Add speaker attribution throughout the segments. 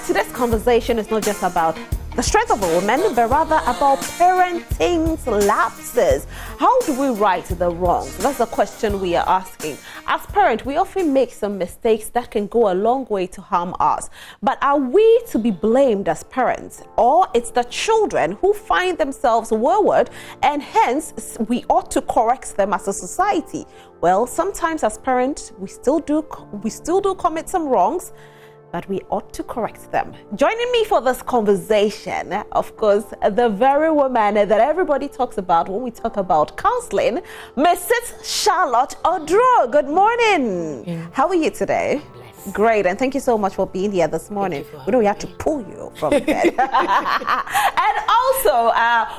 Speaker 1: today's conversation is not just about the strength of a woman, but rather about parenting's lapses. How do we right the wrongs? That's the question we are asking. As parents, we often make some mistakes that can go a long way to harm us. But are we to be blamed as parents? Or it's the children who find themselves wayward and hence we ought to correct them as a society? Well, sometimes as parents, we still do commit some wrongs, but we ought to correct them. Joining me for this conversation, of course, the very woman that everybody talks about when we talk about counseling, Mrs. Charlotte Oduro. Good morning.
Speaker 2: Yeah.
Speaker 1: How are you today?
Speaker 2: Bless.
Speaker 1: Great, and thank you so much for being here this morning. We know we have to pull you from bed. And also,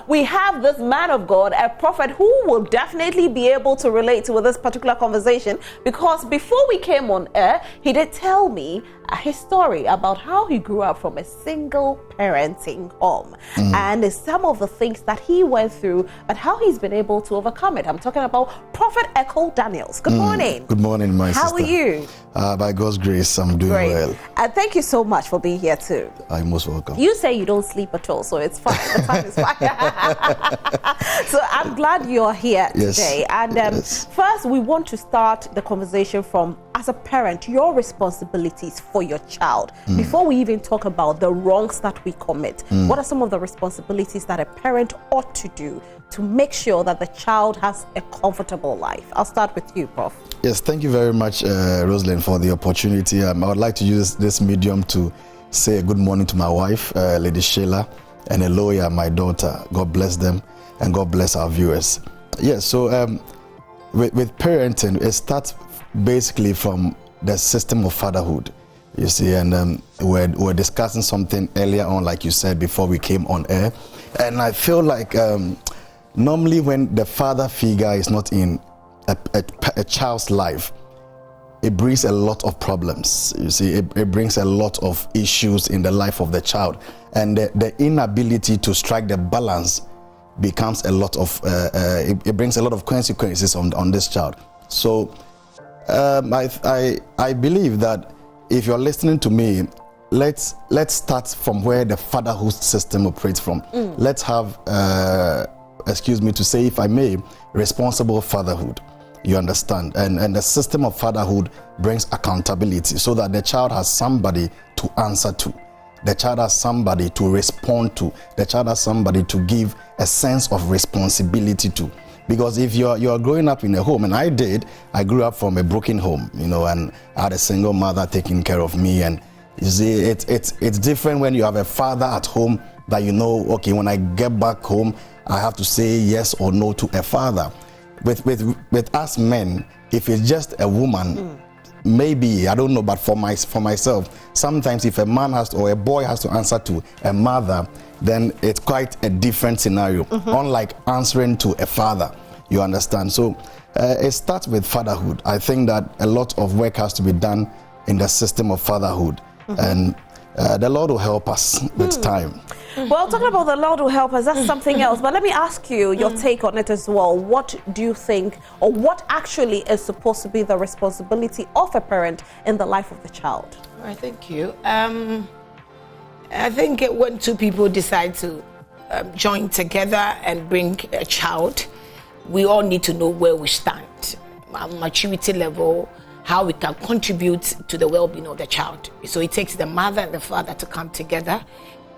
Speaker 1: we have this man of God, a prophet, who will definitely be able to relate to this particular conversation, because before we came on air, he did tell me his story about how he grew up from a single parenting home and some of the things that he went through, but how he's been able to overcome it. I'm talking about Prophet Ekow Daniels. Good morning.
Speaker 3: Good morning, my sister.
Speaker 1: How are you?
Speaker 3: By God's grace, I'm doing well.
Speaker 1: And thank you so much for being here too.
Speaker 3: I'm most welcome.
Speaker 1: You say you don't sleep at all, so it's fine. The time is fine. So I'm glad you're here today. And first, we want to start the conversation from, as a parent, your responsibilities for your child. Before we even talk about the wrongs that we commit, what are some of the responsibilities that a parent ought to do to make sure that the child has a comfortable life? I'll start with you, Prof.
Speaker 3: Yes, thank you very much, Rosalind, for the opportunity. I would like to use this medium to say a good morning to my wife, Lady Sheila, and Eloya, my daughter. God bless them, and God bless our viewers. Yes, so with parenting, it starts basically from the system of fatherhood, you see, and we're discussing something earlier on, like you said, before we came on air, and I feel like normally when the father figure is not in a child's life, it brings a lot of problems. You see, it brings a lot of issues in the life of the child, and the inability to strike the balance becomes a lot of it brings a lot of consequences on this child. So I believe that if you're listening to me, let's start from where the fatherhood system operates from. Let's have excuse me to say, if I may, responsible fatherhood. You understand? And the system of fatherhood brings accountability so that the child has somebody to answer to. The child has somebody to respond to. The child has somebody to give a sense of responsibility to. Because if you're growing up in a home, and I grew up from a broken home, you know, and I had a single mother taking care of me. And you see, it's different when you have a father at home that you know, okay, when I get back home, I have to say yes or no to a father. With us men, if it's just a woman, maybe, I don't know, but for myself, sometimes if a man has to, or a boy has to answer to a mother, then it's quite a different scenario, unlike answering to a father, you understand? So it starts with fatherhood. I think that a lot of work has to be done in the system of fatherhood, and the Lord will help us with time.
Speaker 1: Well, talking about the Lord will help us, that's something else. But let me ask you your take on it as well. What do you think, or what actually is supposed to be the responsibility of a parent in the life of the child?
Speaker 2: All right, thank you. I think when two people decide to join together and bring a child, we all need to know where we stand, our maturity level, how we can contribute to the well-being of the child. So it takes the mother and the father to come together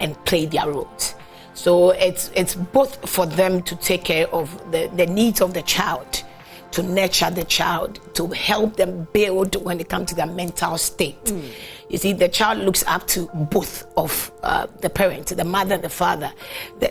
Speaker 2: and play their roles. So it's both for them to take care of the needs of the child, to nurture the child, to help them build when it comes to their mental state. You see, the child looks up to both of the parents, the mother and the father.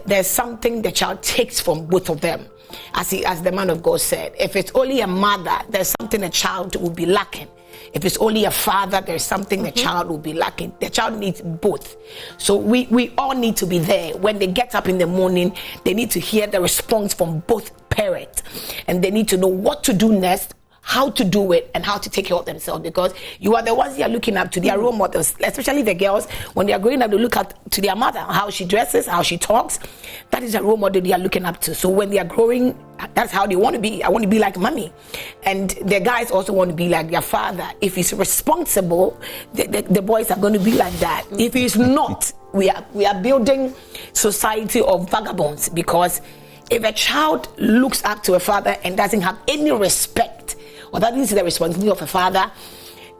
Speaker 2: There's something the child takes from both of them. As the man of God said, if it's only a mother, there's something a child will be lacking. If it's only a father, there's something the child will be lacking. The child needs both. So we all need to be there. When they get up in the morning, they need to hear the response from both parents. And they need to know what to do next, how to do it and how to take care of themselves, because you are the ones they are looking up to, their role models, especially the girls. When they are growing up, they look up to their mother, how she dresses, how she talks. That is a role model they are looking up to. So when they are growing, that's how they want to be. I want to be like mommy. And the guys also want to be like their father. If he's responsible, the boys are going to be like that. If he's not, we are building society of vagabonds, because if a child looks up to a father and doesn't have any respect, or that is the responsibility of a father,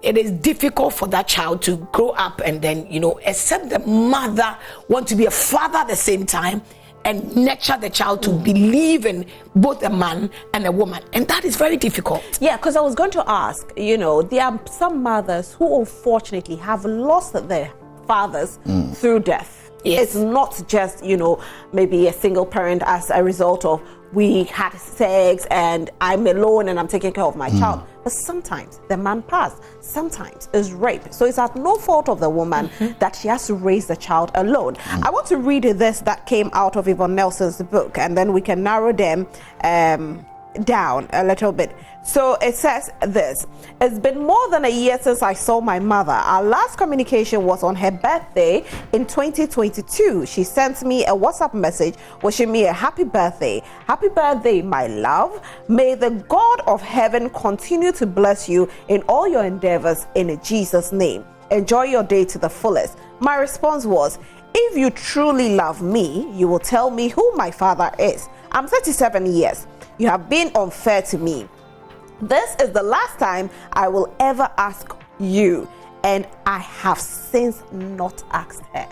Speaker 2: it is difficult for that child to grow up and then, accept the mother want to be a father at the same time and nurture the child to believe in both a man and a woman. And that is very difficult.
Speaker 1: Yeah, because I was going to ask, there are some mothers who unfortunately have lost their fathers through death.
Speaker 2: Yes.
Speaker 1: It's not just, maybe a single parent as a result of we had sex and I'm alone and I'm taking care of my child. But sometimes the man passed. Sometimes it's rape. So it's at no fault of the woman that she has to raise the child alone. I want to read this that came out of Yvonne Nelson's book, and then we can narrow them down a little bit. So it says this: it's been more than a year since I saw my mother. Our last communication was on her birthday in 2022. She sent me a WhatsApp message wishing me a happy birthday. Happy birthday, my love. May the God of heaven continue to bless you in all your endeavors in Jesus' name. Enjoy your day to the fullest. My response was, if you truly love me, you will tell me who my father is. I'm 37 years. You have been unfair to me. This is the last time I will ever ask you, and I have since not asked her.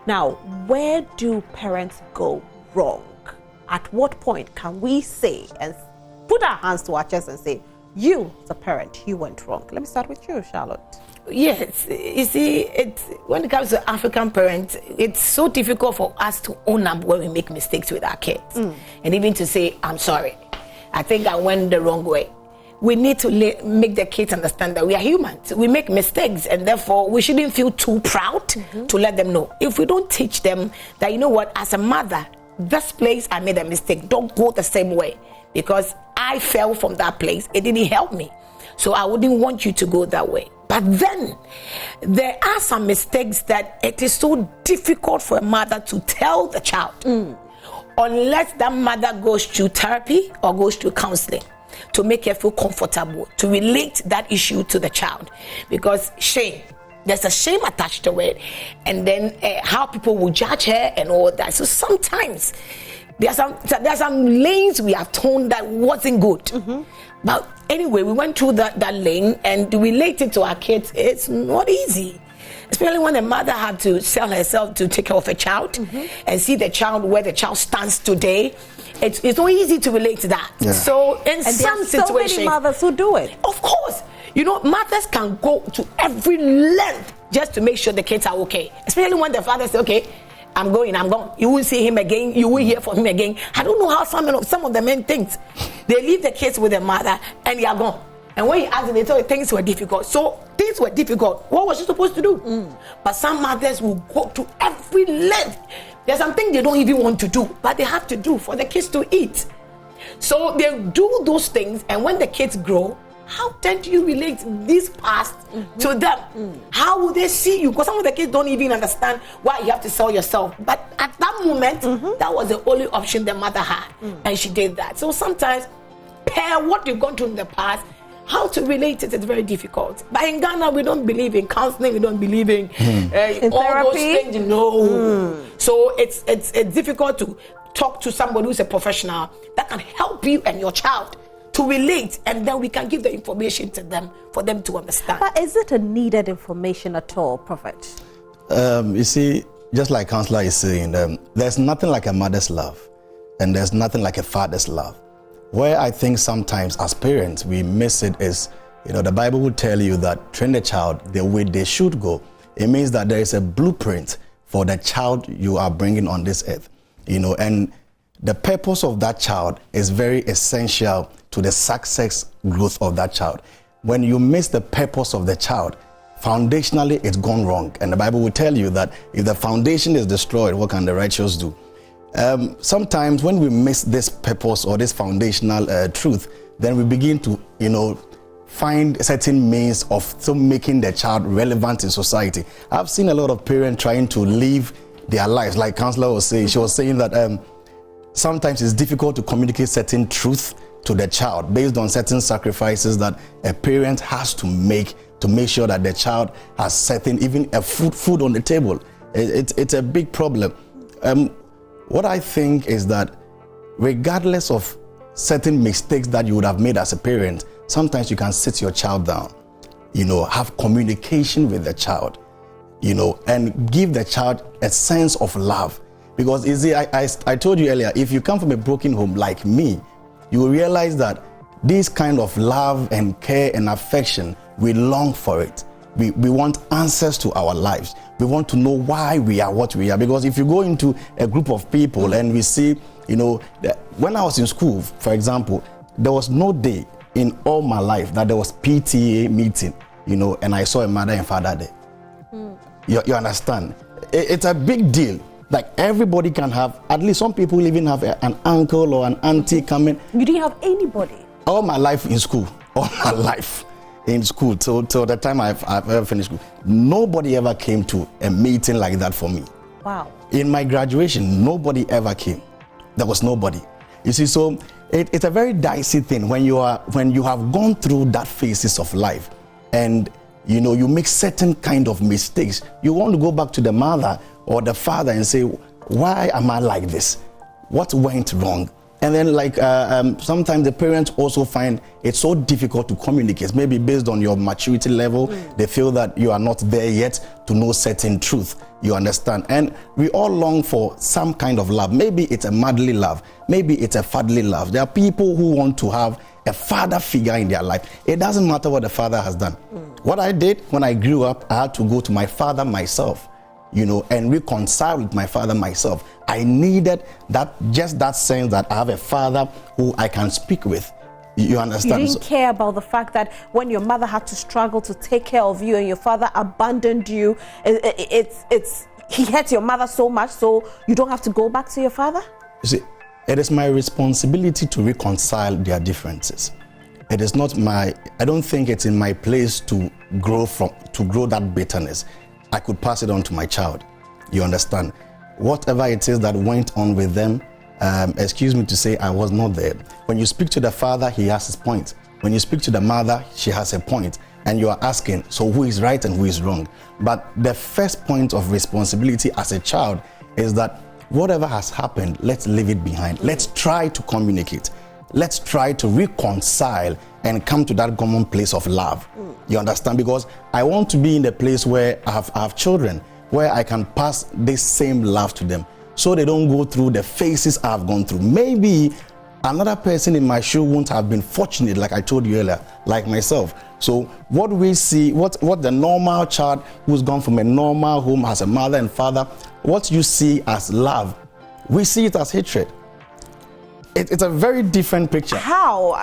Speaker 1: Now, where do parents go wrong? At what point can we say and put our hands to our chest and say, you, the parent, you went wrong? Let me start with you, Charlotte.
Speaker 2: Yes, you see, when it comes to African parents, it's so difficult for us to own up when we make mistakes with our kids. And even to say, I'm sorry, I think I went the wrong way. We need to make the kids understand that we are humans. We make mistakes, and therefore we shouldn't feel too proud to let them know. If we don't teach them that, as a mother, this place I made a mistake, don't go the same way, because I fell from that place. It didn't help me. So I wouldn't want you to go that way. But then there are some mistakes that it is so difficult for a mother to tell the child, unless that mother goes to therapy or goes to counseling to make her feel comfortable to relate that issue to the child. Because shame, there's a shame attached to it, and then how people will judge her and all that. So sometimes there are some lanes we have torn that wasn't good. But anyway, we went through that lane and relating to our kids, it's not easy. Especially when a mother had to sell herself to take care of a child and see the child where the child stands today. It's not easy to relate to that. Yeah. So in some situations,
Speaker 1: so many mothers who do it.
Speaker 2: Of course, mothers can go to every length just to make sure the kids are okay. Especially when the father says, okay, I'm gone. You won't see him again. You won't hear from him again. I don't know how some of the men think. They leave the kids with their mother and they are gone. And when you ask them, they tell you things were difficult. So things were difficult. What was she supposed to do? But some mothers will go to every length. There's something they don't even want to do, but they have to do for the kids to eat. So they do those things, and when the kids grow, how then do you relate this past to them? How will they see you? Because some of the kids don't even understand why you have to sell yourself. But at that moment, that was the only option the mother had, and she did that. So sometimes, pair what you've gone through in the past, how to relate it is very difficult. But in Ghana, we don't believe in counseling. We don't believe in all
Speaker 1: therapy?
Speaker 2: those things. No. So it's difficult to talk to somebody who's a professional that can help you and your child to relate, and then we can give the information to them for them to understand.
Speaker 1: But is it a needed information at all, Prophet?
Speaker 3: You see, just like Counselor is saying, there's nothing like a mother's love, and there's nothing like a father's love. Where I think sometimes as parents we miss it is, the Bible will tell you that train the child the way they should go. It means that there is a blueprint for the child you are bringing on this earth, and the purpose of that child is very essential to the success growth of that child. When you miss the purpose of the child, foundationally it's gone wrong. And the Bible will tell you that if the foundation is destroyed, what can the righteous do? Sometimes when we miss this purpose or this foundational truth, then we begin to find certain means of still making the child relevant in society. I've seen a lot of parents trying to live their lives, like Counselor was saying. She was saying that sometimes it's difficult to communicate certain truth to the child based on certain sacrifices that a parent has to make sure that the child has certain, even a food on the table. It's a big problem. What I think is that regardless of certain mistakes that you would have made as a parent, sometimes you can sit your child down, have communication with the child, and give the child a sense of love. Because you see, I told you earlier, if you come from a broken home like me, you will realize that this kind of love and care and affection, we long for it. We want answers to our lives. We want to know why we are what we are. Because if you go into a group of people and we see, when I was in school, for example, there was no day in all my life that there was PTA meeting, and I saw a mother and father there. You understand? It's a big deal. Like everybody can have, at least some people even have an uncle or an auntie coming.
Speaker 1: You didn't have anybody?
Speaker 3: All my life in school, all my life in school, till the time I've ever finished school, nobody ever came to a meeting like that for me.
Speaker 1: Wow.
Speaker 3: In my graduation, nobody ever came. There was nobody. You see, so it's a very dicey thing when you have gone through that phases of life, and you make certain kind of mistakes. You want to go back to the mother or the father and say, why am I like this? What went wrong? And then sometimes the parents also find it so difficult to communicate, maybe based on your maturity level. They feel that you are not there yet to know certain truth. You understand? And we all long for some kind of love. Maybe it's a motherly love. Maybe it's a fatherly love. There are people who want to have a father figure in their life. It doesn't matter what the father has done. What I did when I grew up, I had to go to my father myself, and reconcile with my father myself. I needed that sense that I have a father who I can speak with. You understand?
Speaker 1: You didn't care about the fact that when your mother had to struggle to take care of you and your father abandoned you, he hates your mother so much, so you don't have to go back to your father?
Speaker 3: You see, it is my responsibility to reconcile their differences. It is not I don't think it's in my place to grow that bitterness. I could pass it on to my child. You understand? Whatever it is that went on with them, excuse me to say, I was not there. When you speak to the father, he has his point. When you speak to the mother, she has a point. And you are asking, so who is right and who is wrong? But the first point of responsibility as a child is that whatever has happened, let's leave it behind. Let's try to communicate. Let's try to reconcile and come to that common place of love. You understand? Because I want to be in a place where I have children, where I can pass this same love to them, so they don't go through the phases I've gone through. Maybe another person in my shoe won't have been fortunate, like I told you earlier, like myself. So what we see, what the normal child who's gone from a normal home, has a mother and father, what you see as love, we see it as hatred. It's a very different picture.
Speaker 1: How?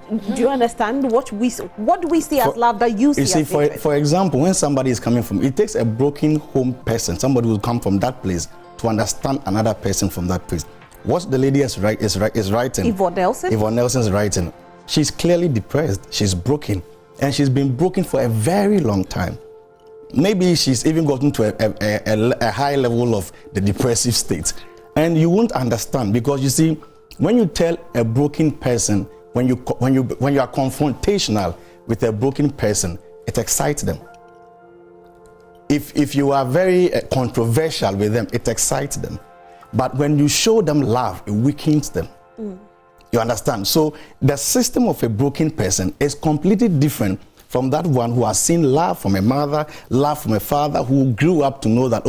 Speaker 1: Do you understand what do we see as love that you see as hatred?
Speaker 3: For example, when somebody is coming from, it takes a broken home person, somebody who will come from that place, to understand another person from that place. What the lady is writing,
Speaker 1: Yvonne Nelson?
Speaker 3: Yvonne Nelson is writing, she's clearly depressed, she's broken, and she's been broken for a very long time. Maybe she's even gotten to a high level of the depressive state. And you won't understand, because you see, when you tell a broken person, when you are confrontational with a broken person, it excites them. If you are very controversial with them, it excites them. But when you show them love, it weakens them. You understand? So the system of a broken person is completely different from that one who has seen love from a mother, love from a father, who grew up to know that,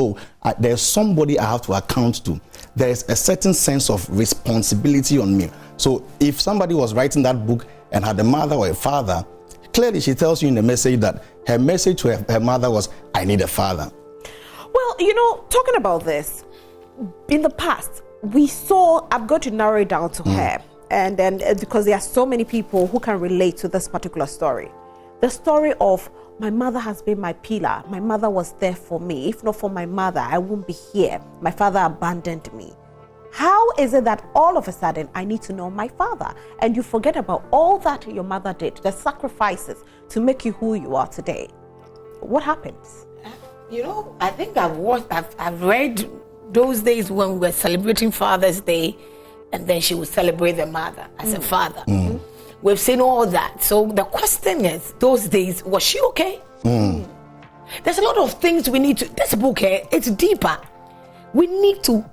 Speaker 3: there's somebody I have to account to. There is a certain sense of responsibility on me. So if somebody was writing that book and had a mother or a father, clearly she tells you in the message that her message to her mother was, I need a father.
Speaker 1: Well, talking about this, in the past, we saw, I'm going to narrow it down to her, and then because there are so many people who can relate to this particular story. The story of, my mother has been my pillar. My mother was there for me. If not for my mother, I wouldn't be here. My father abandoned me. How is it that all of a sudden I need to know my father, and you forget about all that your mother did, the sacrifices to make you who you are today? What happens?
Speaker 2: I think I've read those days when we were celebrating Father's Day, and then she would celebrate the mother as a father. We've seen all that. So the question is, those days, was she okay? There's a lot of things we need to, this book here, it's deeper.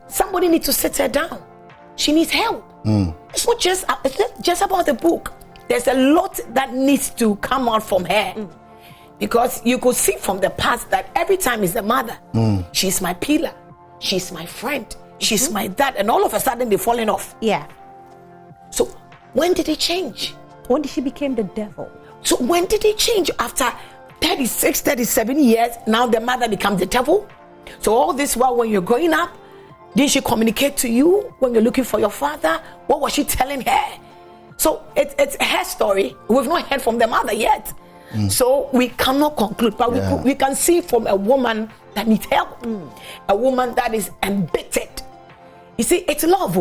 Speaker 2: Somebody needs to sit her down. She needs help. It's not just about the book. There's a lot that needs to come out from her. Because you could see from the past that every time is the mother. She's my pillar. She's my friend. She's my dad. And all of a sudden they're falling off.
Speaker 1: Yeah.
Speaker 2: So when did it change?
Speaker 1: When did she become the devil?
Speaker 2: So when did it change? After 36, 37 years, now the mother becomes the devil? So all this while when you're growing up, did she communicate to you when you're looking for your father? What was she telling her? So it's her story. We've not heard from the mother yet. So we cannot conclude, but we can see from a woman that needs help, a woman that is embittered. You see, it's love.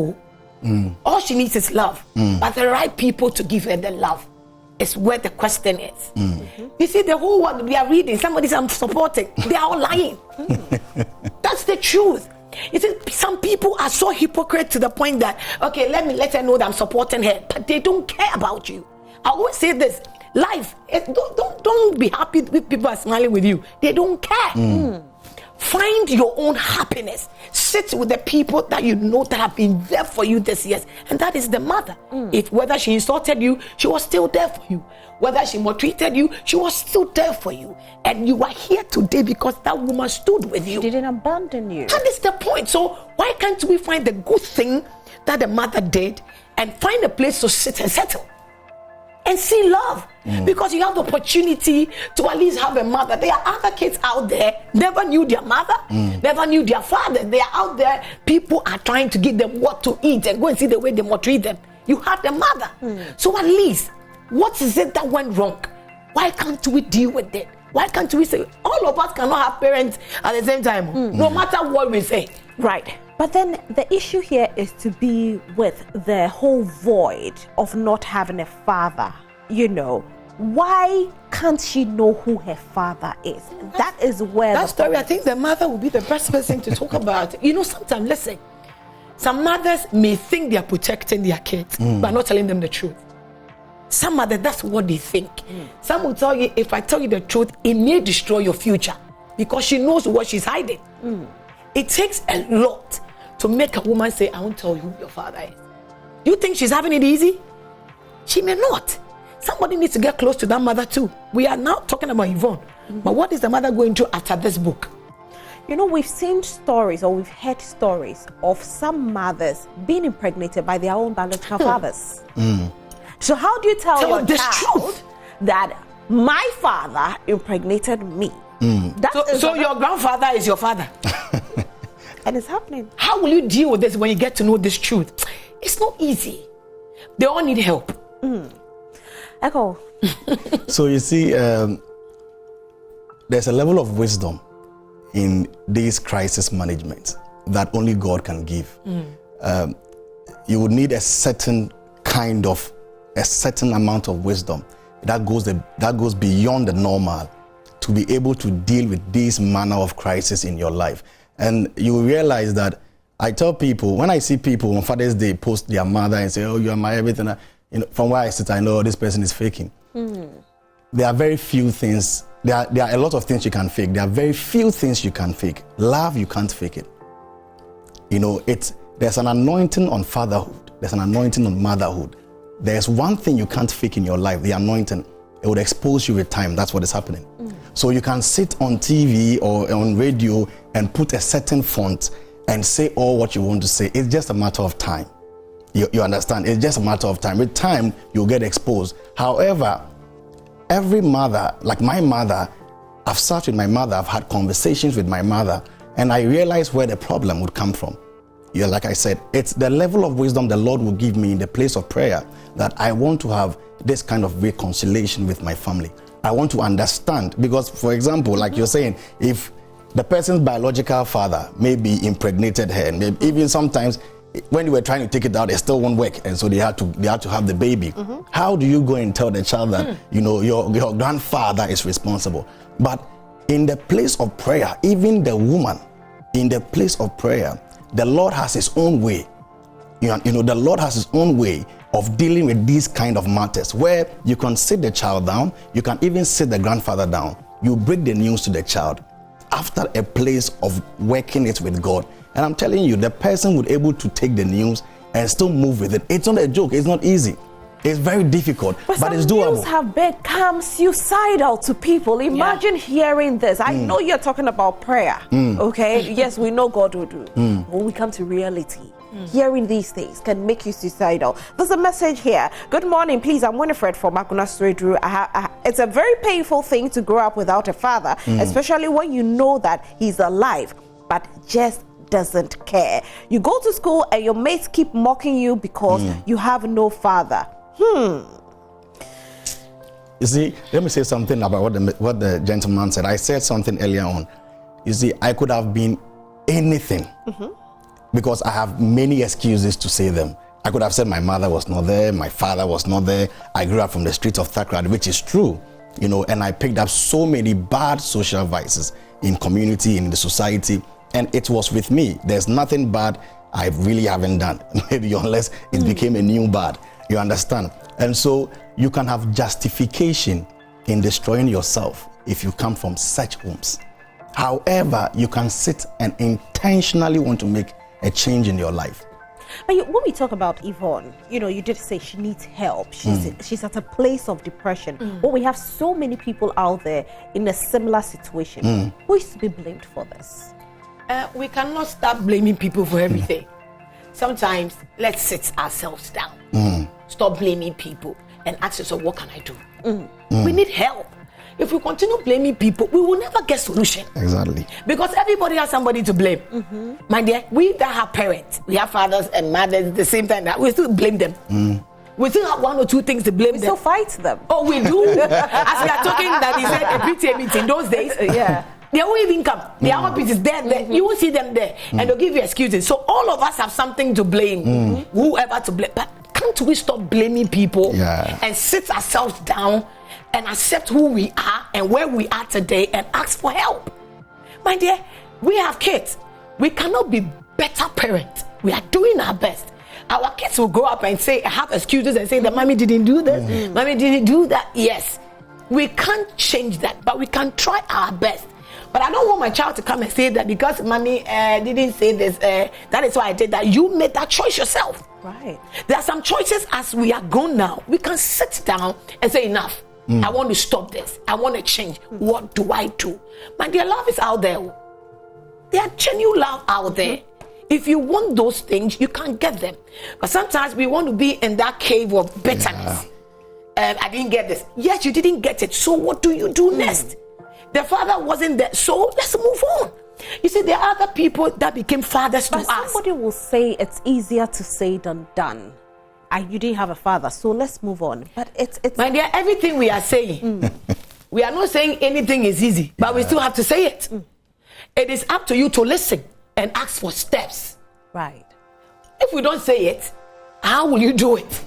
Speaker 2: All she needs is love, but the right people to give her the love is where the question is. You see, the whole world we are reading, somebody's I'm supporting, they are all lying. That's the truth. You see, some people are so hypocrite to the point that, okay, let her know that I'm supporting her, but they don't care about you. I always say this, life, don't be happy if people are smiling with you. They don't care. Find your own happiness. Sit with the people that you know that have been there for you this year, and that is the mother. If whether she insulted you, she was still there for you. Whether she maltreated you, she was still there for you. And you are here today because that woman stood with you.
Speaker 1: She didn't abandon you.
Speaker 2: That is the point. So why can't we find the good thing that the mother did and find a place to sit and settle and see love? Because you have the opportunity to at least have a mother. There are other kids out there never knew their mother, never knew their father. They are out there, people are trying to give them what to eat and go and see the way they maltreat them. You have the mother. So at least, what is it that went wrong? Why can't we deal with it? Why can't we say all of us cannot have parents at the same time, no matter what we say?
Speaker 1: Right. But then the issue here is to be with the whole void of not having a father. Why can't she know who her father is? That is where
Speaker 2: that story, I think the mother will be the best person to talk about. Sometimes, listen, some mothers may think they are protecting their kids, but not telling them the truth. Some mothers, that's what they think. Some will tell you, if I tell you the truth, it may destroy your future, because she knows what she's hiding. It takes a lot to make a woman say, I won't tell you who your father is. You think she's having it easy? She may not. Somebody needs to get close to that mother too. We are now talking about Yvonne. But what is the mother going through after this book?
Speaker 1: We've seen stories, or we've heard stories of some mothers being impregnated by their own biological fathers. So how do you tell your child that my father impregnated me?
Speaker 2: So your grandfather is your father?
Speaker 1: And it's happening.
Speaker 2: How will you deal with this when you get to know this truth? It's not easy. They all need help.
Speaker 1: Ekow.
Speaker 3: So you see, there's a level of wisdom in this crisis management that only God can give. You would need a certain amount of wisdom that goes beyond the normal to be able to deal with this manner of crisis in your life. And you realize that I tell people, when I see people on Father's Day post their mother and say, oh, you are my everything, from where I sit, I know this person is faking. There are very few things, there are a lot of things you can fake. There are very few things you can fake. Love, you can't fake it. There's an anointing on fatherhood. There's an anointing on motherhood. There's one thing you can't fake in your life, the anointing. It would expose you with time. That's what is happening. So you can sit on TV or on radio and put a certain font and say all what you want to say. It's just a matter of time. You understand? It's just a matter of time. With time, you'll get exposed. However, every mother, like my mother, I've sat with my mother, I've had conversations with my mother, and I realized where the problem would come from. Like I said, it's the level of wisdom the Lord will give me in the place of prayer that I want to have this kind of reconciliation with my family. I want to understand, because, for example, like you're saying, if the person's biological father maybe impregnated her, and maybe even sometimes when they were trying to take it out, it still won't work, and so they had to have the baby. How do you go and tell the child that your grandfather is responsible? But in the place of prayer, even the woman, in the place of prayer, the Lord has his own way. The Lord has his own way of dealing with these kind of matters, where you can sit the child down, you can even sit the grandfather down, you break the news to the child after a place of working it with God. And I'm telling you, the person would able to take the news and still move with it. It's not a joke, it's not easy. It's very difficult, but it's doable.
Speaker 1: News have become suicidal to people. Imagine hearing this. I know you're talking about prayer, okay? Yes, we know God will do. When we come to reality, hearing these things can make you suicidal. There's a message here. Good morning, please. I'm Winifred from Akuna Stradru. It's a very painful thing to grow up without a father, especially when you know that he's alive, but just doesn't care. You go to school and your mates keep mocking you because you have no father. You
Speaker 3: see, let me say something about what the gentleman said. I said something earlier on. You see, I could have been anything because I have many excuses to say them. I could have said my mother was not there, my father was not there. I grew up from the streets of Thakrad, which is true, and I picked up so many bad social vices in community, in the society, and it was with me. There's nothing bad I really haven't done, maybe unless it became a new bad. You understand? And so you can have justification in destroying yourself if you come from such homes. However, you can sit and intentionally want to make a change in your life.
Speaker 1: But when we talk about Yvonne, you did say she needs help. She's at a place of depression. But we have so many people out there in a similar situation. Who is to be blamed for this?
Speaker 2: We cannot start blaming people for everything. Sometimes let's sit ourselves down. Stop blaming people and ask yourself, what can I do? We need help. If we continue blaming people, we will never get solution.
Speaker 3: Exactly.
Speaker 2: Because everybody has somebody to blame. My dear, we that have parents, we have fathers and mothers at the same time, that we still blame them. We still have one or two things to blame them.
Speaker 1: We still fight them.
Speaker 2: Oh, we do. As we are talking, that he said a PTA meeting those days. They won't even come. The other pieces there. You won't see them there, and they'll give you excuses. So all of us have something to blame. Whoever to blame. But can't we stop blaming people and sit ourselves down and accept who we are and where we are today and ask for help? My dear, we have kids. We cannot be better parents. We are doing our best. Our kids will grow up and have excuses and say that mommy didn't do this, mommy didn't do that. Yes, we can't change that, but we can try our best. But I don't want my child to come and say that because mommy didn't say this, that is why I did that. You made that choice yourself.
Speaker 1: Right.
Speaker 2: There are some choices as we are grown now. We can sit down and say enough. I want to stop this. I want to change. What do I do? My dear, love is out there. There are genuine love out there. If you want those things, you can get them. But sometimes we want to be in that cave of bitterness. I didn't get this. Yes, you didn't get it. So what do you do next? The father wasn't there, so let's move on. You see, there are other people that became fathers to us.
Speaker 1: Somebody will say it's easier to say than done. You didn't have a father, so let's move on. But it's
Speaker 2: my dear, everything we are saying, we are not saying anything is easy, but we still have to say it. It is up to you to listen and ask for steps.
Speaker 1: Right.
Speaker 2: If we don't say it, how will you do it?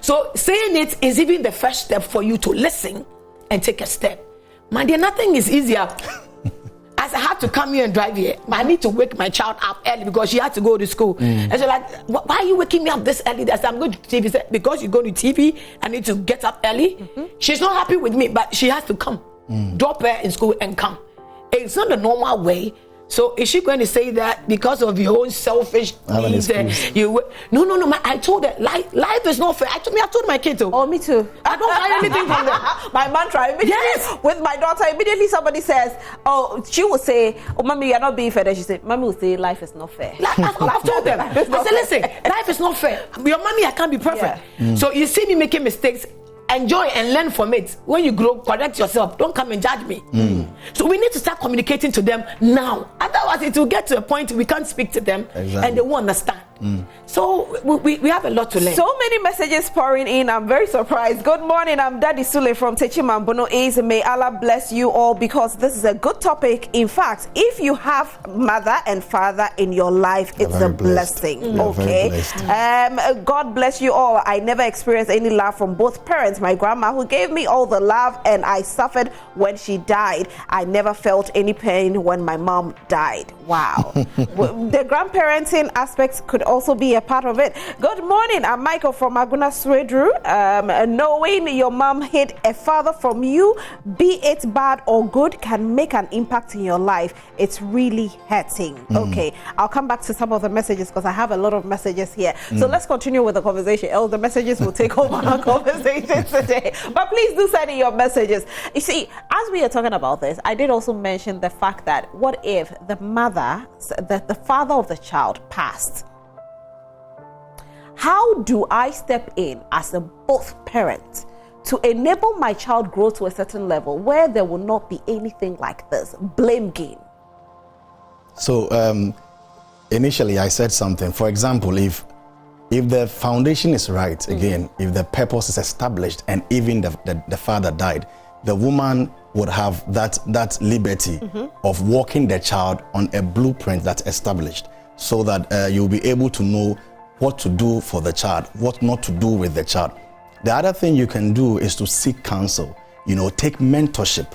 Speaker 2: So saying it is even the first step for you to listen and take a step. My dear, nothing is easier. As I had to come here and drive here, I need to wake my child up early because she had to go to school. And she's like, why are you waking me up this early? I said, I'm going to TV. She said, because you go to TV, I need to get up early. She's not happy with me, but she has to come. Drop her in school and come. It's not the normal way. So is she going to say that because of your own selfish needs? No. I told her life is not fair. I told my kids.
Speaker 1: Oh, me too.
Speaker 2: I don't buy anything from them.
Speaker 1: My mantra immediately with my daughter. Immediately somebody says, "Oh," she will say, "Oh, mommy, you're not being fair." Then she said, "Mommy will say life is not fair."
Speaker 2: I've told them. I said, "Listen, life is not fair. Your mommy, I can't be perfect. So you see me making mistakes. Enjoy and learn from it. When you grow, correct yourself. Don't come and judge me." So we need to start communicating to them now. Otherwise, it will get to a point we can't speak to them and they won't understand. So we have a lot to learn.
Speaker 1: So many messages pouring in. I'm very surprised. Good morning. I'm Daddy Sule from Techimambono East. May Allah bless you all, because this is a good topic. In fact, if you have mother and father in your life, it's a blessing. Okay. God bless you all. I never experienced any love from both parents. My grandma, who gave me all the love, and I suffered when she died. I never felt any pain when my mom died. Wow. The grandparenting aspects could also be a part of it. Good morning. I'm Michael from Aguna Swedru. Knowing your mom hid a father from you, be it bad or good, can make an impact in your life. It's really hurting. Okay, I'll come back to some of the messages because I have a lot of messages here. So let's continue with the conversation. Else the messages will take over our conversation today. But please do send in your messages. You see, as we are talking about this, I did also mention the fact that what if the mother, the father of the child passed? How do I step in as a both parent to enable my child grow to a certain level where there will not be anything like this blame game?
Speaker 3: So initially I said something. For example, if the foundation is right, again, if the purpose is established and even the father died, the woman would have that liberty of walking the child on a blueprint that's established, so that you'll be able to know what to do for the child, what not to do with the child. The other thing you can do is to seek counsel, take mentorship.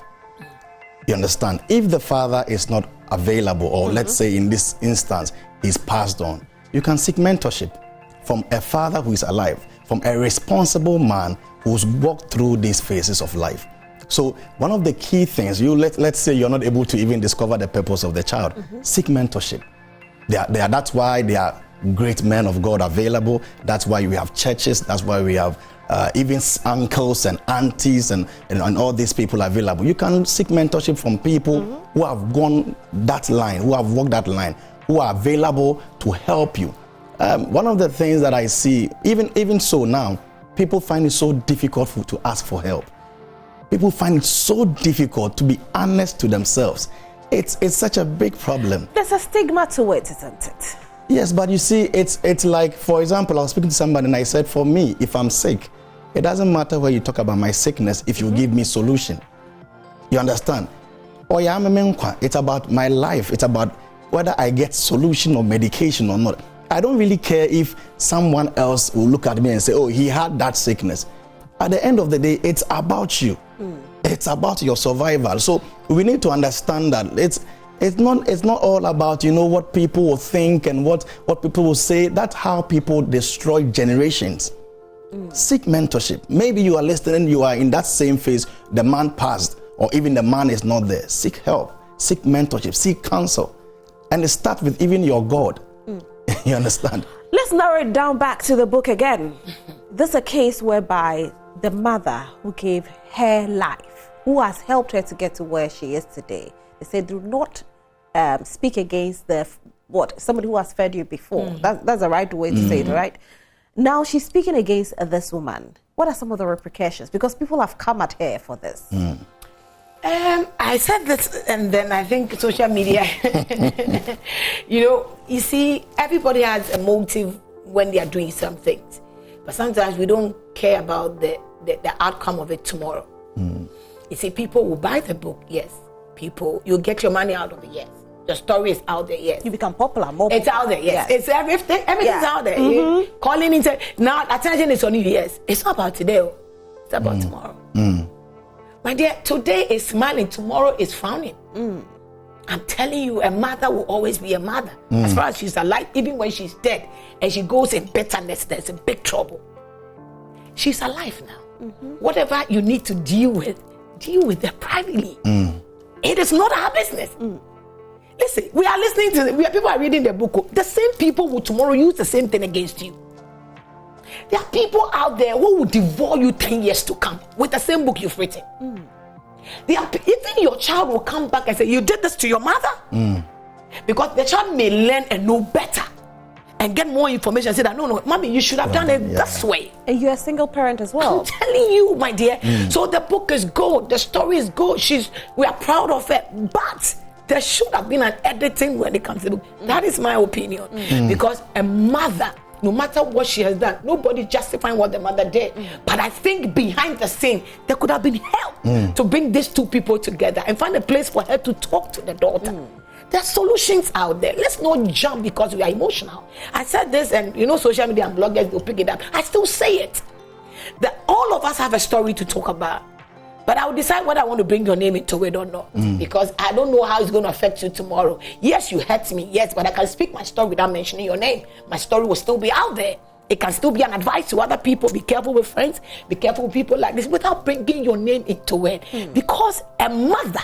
Speaker 3: You understand? If the father is not available, or let's say in this instance, he's passed on, you can seek mentorship from a father who is alive, from a responsible man who's walked through these phases of life. So one of the key things, let's say you're not able to even discover the purpose of the child, seek mentorship. That's why there are great men of God available. That's why we have churches. That's why we have even uncles and aunties and all these people available. You can seek mentorship from people who have gone that line, who have walked that line, who are available to help you. One of the things that I see, even so now, people find it so difficult to ask for help. People find it so difficult to be honest to themselves. It's such a big problem.
Speaker 1: There's a stigma to it, isn't it?
Speaker 3: Yes, but you see, it's like, for example, I was speaking to somebody and I said, for me, if I'm sick, it doesn't matter where you talk about my sickness if you give me solution. You understand? It's about my life. It's about whether I get solution or medication or not. I don't really care if someone else will look at me and say, oh, he had that sickness. At the end of the day, it's about you. It's about your survival. So we need to understand that it's not all about, what people will think and what people will say. That's how people destroy generations. Seek mentorship. Maybe you are listening, you are in that same phase, the man passed, or even the man is not there. Seek help, seek mentorship, seek counsel. And start with even your God. You understand?
Speaker 1: Let's narrow it down back to the book again. This is a case whereby the mother who gave her life, who has helped her to get to where she is today, they say, do not speak against somebody who has fed you before. That's the right way to say it, right? Now she's speaking against this woman. What are some of the repercussions? Because people have come at her for this.
Speaker 2: I said this, and then I think social media, you see, everybody has a motive when they are doing some things. But sometimes we don't care about the outcome of it tomorrow. You see, people will buy the book, yes. You'll get your money out of it, yes. The story is out there, yes.
Speaker 1: You become popular, more
Speaker 2: It's out there, yes. It's everything's out there. Calling in, now attention is on you, yes. It's not about today, it's about tomorrow. My dear, today is smiling, tomorrow is frowning. I'm telling you, a mother will always be a mother. As far as she's alive, even when she's dead, and she goes in bitterness, there's a big trouble. She's alive now. Whatever you need to deal with them privately. It is not our business. Listen, we are listening to people are reading the book. The same people will tomorrow use the same thing against you. There are people out there who will devour you 10 years to come with the same book you've written. Even your child will come back and say, you did this to your mother? Because the child may learn and know better and get more information and say that, no, mommy, you should have done it this way.
Speaker 1: And you're a single parent as well.
Speaker 2: I'm telling you, my dear. So the book is good. The story is good. We are proud of it. But there should have been an editing when it comes to the book. That is my opinion. Because a mother, no matter what she has done, nobody justifying what the mother did. But I think behind the scene, there could have been help to bring these two people together and find a place for her to talk to the daughter. There are solutions out there. Let's not jump because we are emotional. I said this, and social media and bloggers will pick it up. I still say it. That all of us have a story to talk about. But I will decide whether I want to bring your name into it or not. Because I don't know how it's going to affect you tomorrow. Yes, you hurt me. Yes, but I can speak my story without mentioning your name. My story will still be out there. It can still be an advice to other people. Be careful with friends. Be careful with people like this without bringing your name into it. Because a mother,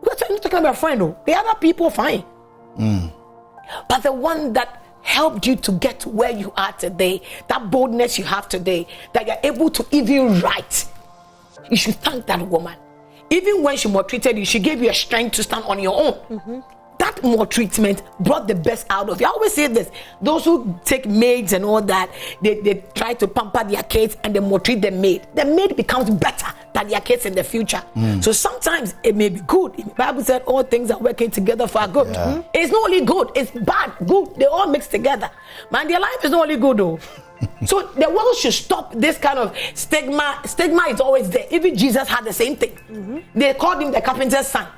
Speaker 2: we're not talking about a friend. The other people, fine. But the one that helped you to get to where you are today, that boldness you have today, that you're able to even write, you should thank that woman. Even when she maltreated you, she gave you a strength to stand on your own. That maltreatment brought the best out of you. I always say this: those who take maids and all that, they try to pamper their kids and they maltreat the maid. The maid becomes better than their kids in the future. So sometimes it may be good. The Bible said all things are working together for our good. It's not only good, it's bad, good. They all mix together. Man, their life is not only good though. So the world should stop this kind of stigma. Stigma is always there. Even Jesus had the same thing. They called him the carpenter's son.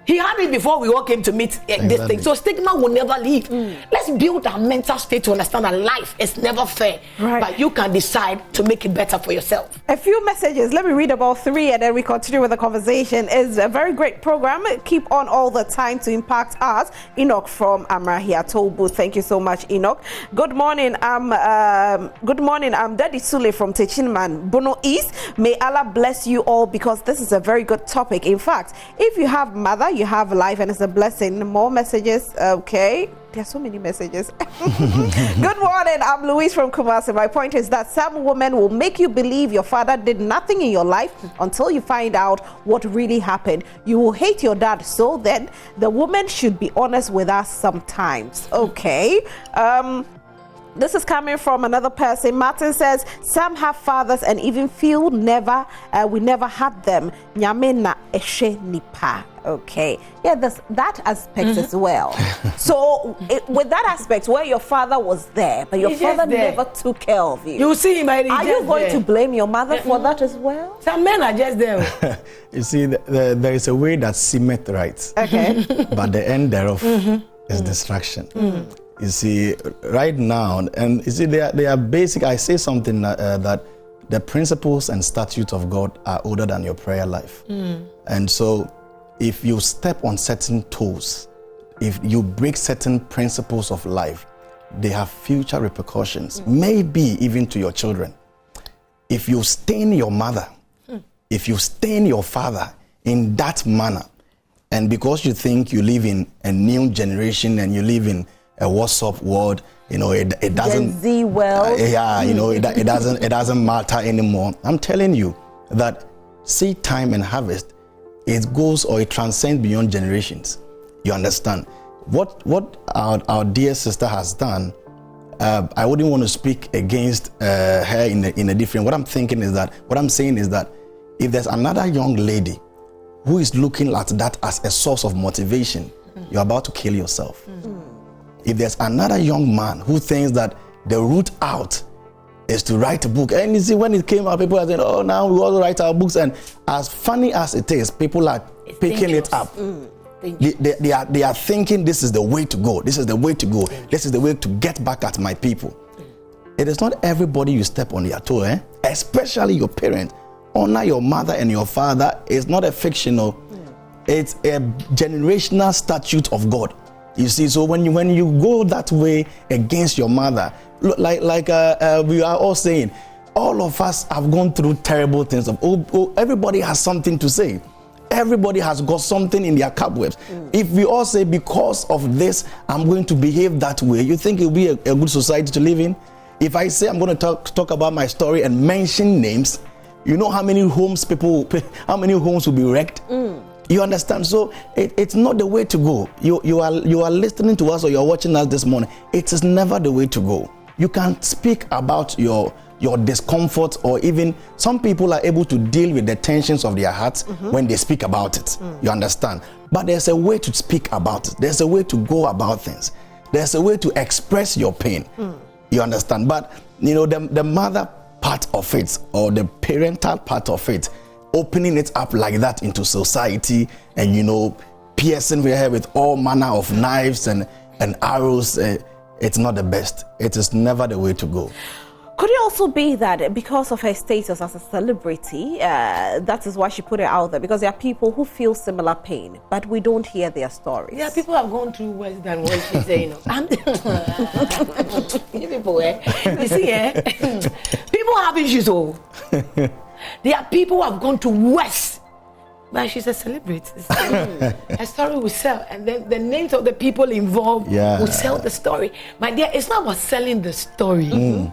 Speaker 2: He had it before we all came to meet this thing. So stigma will never leave. Let's build our mental state to understand that life is never fair. But you can decide to make it better for yourself.
Speaker 1: A few messages. Let me read about 3 and then we continue with the conversation. It's a very great program. Keep on all the time to impact us. Enoch from Amrahia Tobu. Thank you so much, Enoch. Good morning. I'm Daddy Sule from Techinman, Bono East. May Allah bless you all because this is a very good topic. In fact, if you have mother, you have life, and it's a blessing. More messages. Okay, there are so many messages. Good morning, I'm Louise from Kumasi. My point is that some women will make you believe your father did nothing in your life until you find out what really happened. You will hate your dad, so then the woman should be honest with us sometimes. Okay. This is coming from another person. Martin says some have fathers and even feel we never had them. Nyamena eshe nipa. Okay, yeah, that aspect as well. So with that aspect where your father was there, but your father never took care of you,
Speaker 2: you see him. Are
Speaker 1: you going to blame your mother for that as well?
Speaker 2: Some men are just there.
Speaker 3: You see, there is a way that seemeth right, but the end thereof is destruction. You see, right now, and you see, they are basic. I say something that the principles and statutes of God are older than your prayer life. And so, if you step on certain toes, if you break certain principles of life, they have future repercussions, maybe even to your children. If you stain your mother, if you stain your father in that manner, and because you think you live in a new generation and you live in a WhatsApp world, it doesn't.
Speaker 1: Gen Z world.
Speaker 3: It doesn't matter anymore. I'm telling you that seed time and harvest, it goes or it transcends beyond generations. You understand what our dear sister has done. I wouldn't want to speak against her in a different. What I'm saying is that if there's another young lady who is looking at that as a source of motivation, you're about to kill yourself. If there's another young man who thinks that the route out is to write a book, and you see when it came out, people are saying, "Oh, now we all write our books," and as funny as it is, people are picking it up. They are thinking this is the way to go. This is the way to go. This is the way to get back at my people. It is not everybody you step on their toe, especially your parents. Honor your mother and your father. It's not a fictional. It's a generational statute of God. You see, so when you go that way against your mother, like we are all saying, all of us have gone through terrible things. Everybody has something to say. Everybody has got something in their cobwebs. If we all say, because of this, I'm going to behave that way, you think it will be a good society to live in? If I say I'm going to talk about my story and mention names, you know how many homes will be wrecked? You understand? So it's not the way to go. You are listening to us or you're watching us this morning. It is never the way to go. You can speak about your your discomfort, or even some people are able to deal with the tensions of their hearts when they speak about it. You understand? But there's a way to speak about it. There's a way to go about things. There's a way to express your pain. You understand? But you know, the mother part of it, or the parental part of it, opening it up like that into society, and you know, piercing her head with all manner of knives and arrows, it's not the best. It is never the way to go.
Speaker 1: Could it also be that because of her status as a celebrity, that is why she put it out there? Because there are people who feel similar pain, but we don't hear their stories.
Speaker 2: Yeah, people have gone through worse than what she's saying. You people, you see, people have issues. There are people who have gone through worse. But she's a celebrity. Her story will sell, and then the names of the people involved will sell the story. My dear, it's not about selling the story.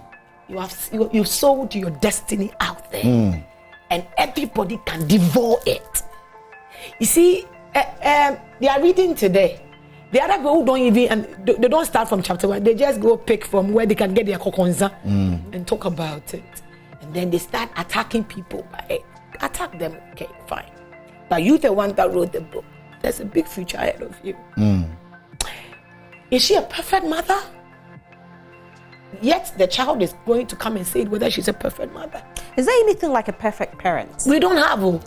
Speaker 2: You've sold your destiny out there, and everybody can devour it. You see, they are reading today. The other people who don't even, and they don't start from chapter 1. They just go pick from where they can get their kokonza and talk about it, and then they start attacking people. Attack them, okay, fine. But you, the one that wrote the book, there's a big future ahead of you. Is she a perfect mother? Yet the child is going to come and say whether she's a perfect mother.
Speaker 1: Is there anything like a perfect parent?
Speaker 2: We don't have.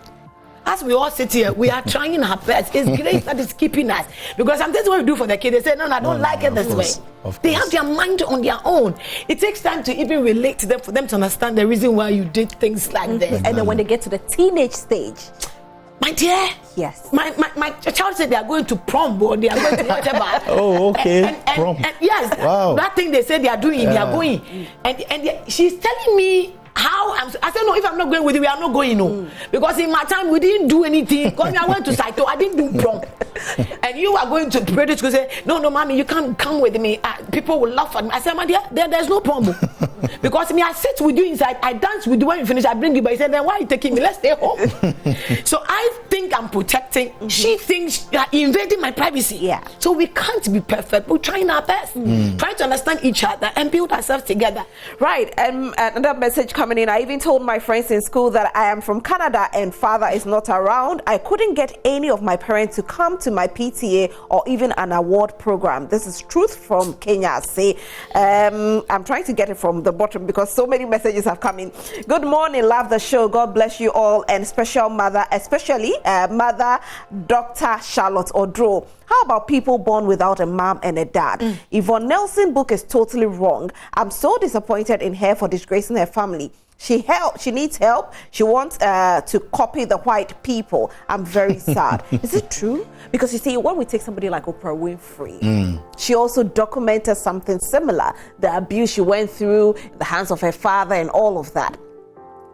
Speaker 2: As we all sit here, we are trying our best. It's grace that is keeping us. Because sometimes what we do for the kids, they say, no, I don't like it this way. They have their mind on their own. It takes time to even relate to them, for them to understand the reason why you did things like this.
Speaker 1: And then when they get to the teenage stage,
Speaker 2: my dear,
Speaker 1: yes,
Speaker 2: my child said they are going to prom, or they are going to whatever.
Speaker 3: Oh, okay. Prom.
Speaker 2: And yes,
Speaker 3: wow.
Speaker 2: That thing they said they are doing, they are going. And she's telling me how I said, no, if I'm not going with you, we are not going, no. Because in my time, we didn't do anything. Because I went to Saito, I didn't do prom. And you are going to British school, say, no, mommy, you can't come with me. People will laugh at me. I said, my dear, there's no problem. Because me, I sit with you inside, I dance with you when you finish, I bring you, but he said, then why are you taking me? Let's stay home. So I think I'm protecting. She thinks you are invading my privacy.
Speaker 1: Yeah.
Speaker 2: So we can't be perfect. We're trying our best. Trying to understand each other and build ourselves together.
Speaker 1: Right. Another message coming in. I even told my friends in school that I am from Canada and father is not around. I couldn't get any of my parents to come to my PTA or even an award program. This is truth from Kenya. Say, I'm trying to get it from the bottom because so many messages have come in. Good morning, love the show. God bless you all, and special mother, especially mother Dr. Charlotte Oduro. How about people born without a mom and a dad? Yvonne Nelson book is totally wrong. I'm so disappointed in her for disgracing her family. She needs help. She wants to copy the white people. I'm very sad. Is it true? Because you see, when we take somebody like Oprah Winfrey, she also documented something similar. The abuse she went through, the hands of her father and all of that.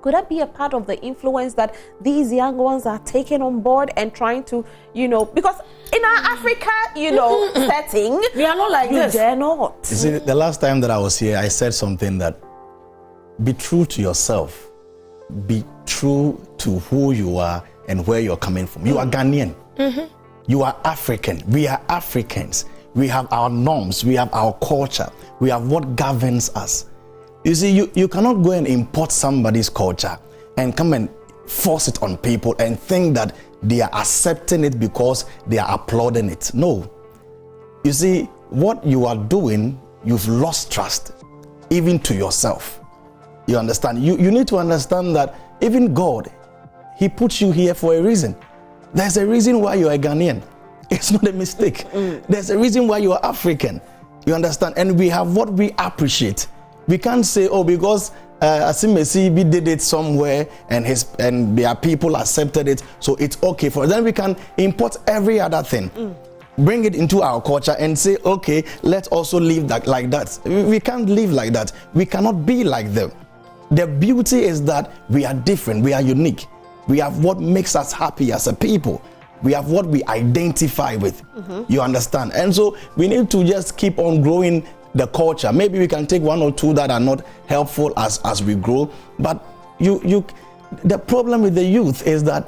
Speaker 1: Could that be a part of the influence that these young ones are taking on board and trying to, because in our Africa, setting,
Speaker 2: we are not like this.
Speaker 1: You dare not.
Speaker 3: You see, the last time that I was here, I said something that be true to yourself. Be true to who you are and where you're coming from. You are Ghanaian. You are African. We are Africans. We have our norms. We have our culture. We have what governs us. You see, you cannot go and import somebody's culture and come and force it on people and think that they are accepting it because they are applauding it. No. You see, what you are doing, you've lost trust, even to yourself. You understand? You need to understand that even God, He puts you here for a reason. There's a reason why you are a Ghanaian. It's not a mistake. There's a reason why you are African. You understand? And we have what we appreciate. We can't say, because Asimesi did it somewhere and their people accepted it, so it's okay for us. Then we can import every other thing, bring it into our culture and say, okay, let's also live like that. We can't live like that. We cannot be like them. The beauty is that we are different. We are unique. We have what makes us happy as a people. We have what we identify with. You understand? And so we need to just keep on growing the culture. Maybe we can take one or two that are not helpful as we grow. But the problem with the youth is that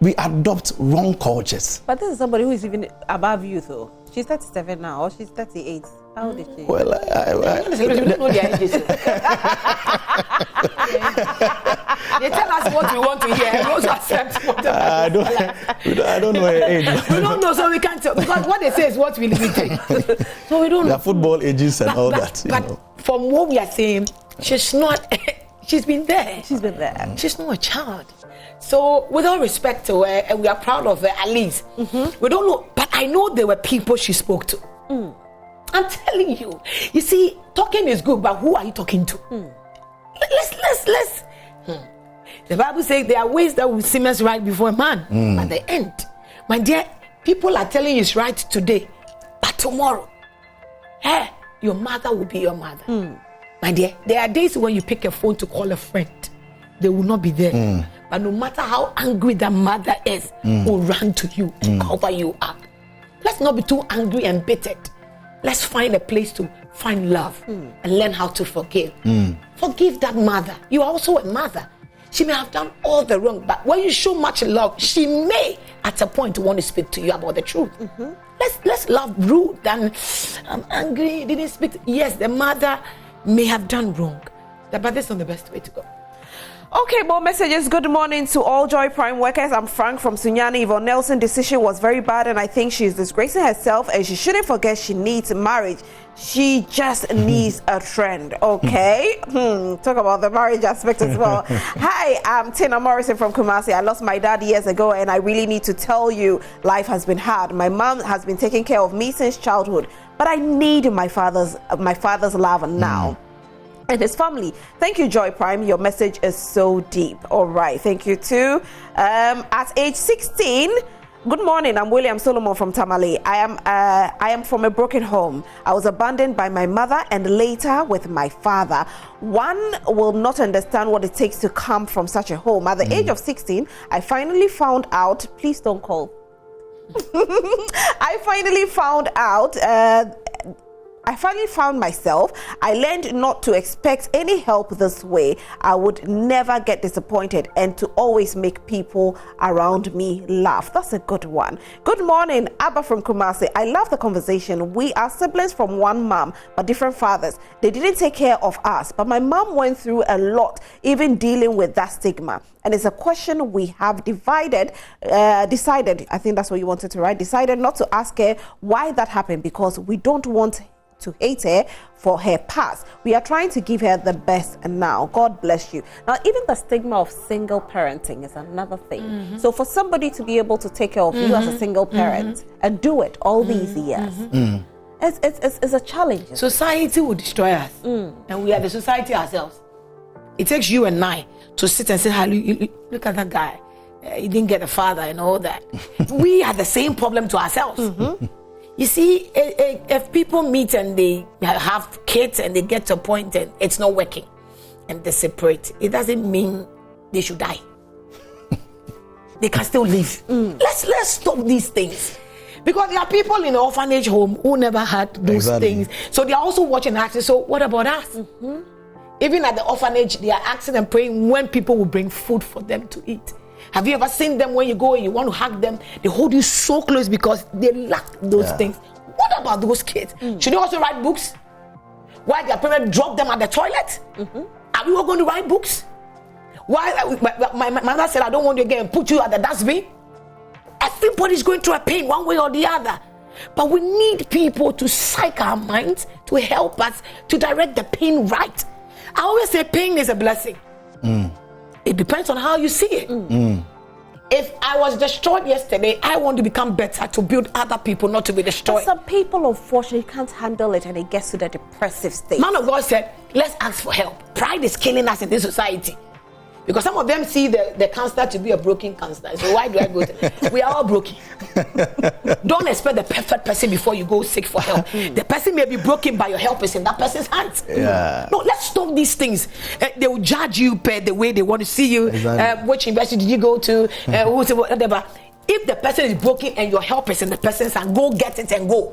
Speaker 3: we adopt wrong cultures.
Speaker 1: But this is somebody who is even above you, though. She's 37 now, or she's 38. How did you?
Speaker 3: Well,
Speaker 2: We don't know their ages. They tell us what we want to hear. We also accept what
Speaker 3: I don't know her age.
Speaker 2: we don't know, so we can't tell. Because what they say is what we think. So we don't know.
Speaker 3: The football ages and all that.
Speaker 2: But from what we are saying, she's not. She's been there.
Speaker 1: She's been there.
Speaker 2: She's not a child. So with all respect to her, and we are proud of her, at least. We don't know, but I know there were people she spoke to. I'm telling you. You see, talking is good, but who are you talking to? Let's. The Bible says there are ways that will seem as right before a man, at the end, my dear, people are telling you it's right today, but tomorrow, your mother will be your mother. My dear, there are days when you pick a phone to call a friend, they will not be there. But no matter how angry that mother is, will run to you to cover you up. Let's not be too angry and bitter. Let's find a place to find love and learn how to forgive. Forgive that mother. You are also a mother. She may have done all the wrong, but when you show much love, she may at a point want to speak to you about the truth. Let's love rude than I'm angry, didn't speak. Yes, the mother may have done wrong, but that's not the best way to go.
Speaker 1: Okay, more messages. Good morning to all Joy Prime workers. I'm Frank from Sunyani. Yvonne Nelson decision was very bad, and I think she's disgracing herself, and she shouldn't forget she needs marriage. She just needs a friend. Okay? Talk about the marriage aspect as well. Hi, I'm Tina Morrison from Kumasi. I lost my dad years ago, and I really need to tell you, life has been hard. My mom has been taking care of me since childhood, but I need my father's love now. And his family. Thank you, Joy Prime. Your message is so deep. All right. Thank you too. At age 16, good morning. I'm William Solomon from Tamale. I am from a broken home. I was abandoned by my mother and later with my father. One will not understand what it takes to come from such a home. At the age of 16, I finally found out. Please don't call. I finally found myself. I learned not to expect any help this way. I would never get disappointed and to always make people around me laugh. That's a good one. Good morning, Abba from Kumasi. I love the conversation. We are siblings from one mom, but different fathers. They didn't take care of us, but my mom went through a lot, even dealing with that stigma. And it's a question we have decided, I think that's what you wanted to write, decided not to ask her why that happened because we don't want to hate her for her past. We are trying to give her the best now. God bless you. Now, even the stigma of single parenting is another thing. So for somebody to be able to take care of you as a single parent and do it all these years, it's a challenge.
Speaker 2: Society will destroy us, and we are the society ourselves. It takes you and I to sit and say, look at that guy. He didn't get a father and all that. We are the same problem to ourselves. You see, if people meet and they have kids and they get to a point and it's not working and they separate, it doesn't mean they should die. They can still live. Let's stop these things. Because there are people in the orphanage home who never had those things. So they are also watching and asking, so what about us? Even at the orphanage, they are asking and praying when people will bring food for them to eat. Have you ever seen them when you go and you want to hug them? They hold you so close because they lack those things. What about those kids? Should they also write books? Why their parents drop them at the toilet? Are we all going to write books? Why? My mother said, I don't want you again and put you at the dustbin. Everybody's going through a pain one way or the other. But we need people to psych our minds, to help us, to direct the pain right. I always say pain is a blessing. It depends on how you see it. If I was destroyed yesterday, I want to become better to build other people, not to be destroyed.
Speaker 1: But some people, unfortunately, can't handle it and it gets to the depressive state.
Speaker 2: Man of God said, let's ask for help. Pride is killing us in this society. Because some of them see the cancer to be a broken cancer. So why do I go to We are all broken. Don't expect the perfect person before you go seek for help. The person may be broken, but your help is in that person's hands. No, let's stop these things. They will judge you per the way they want to see you. Which university did you go to? Whatever. If the person is broken and your help is in the person's hand, go get it and go.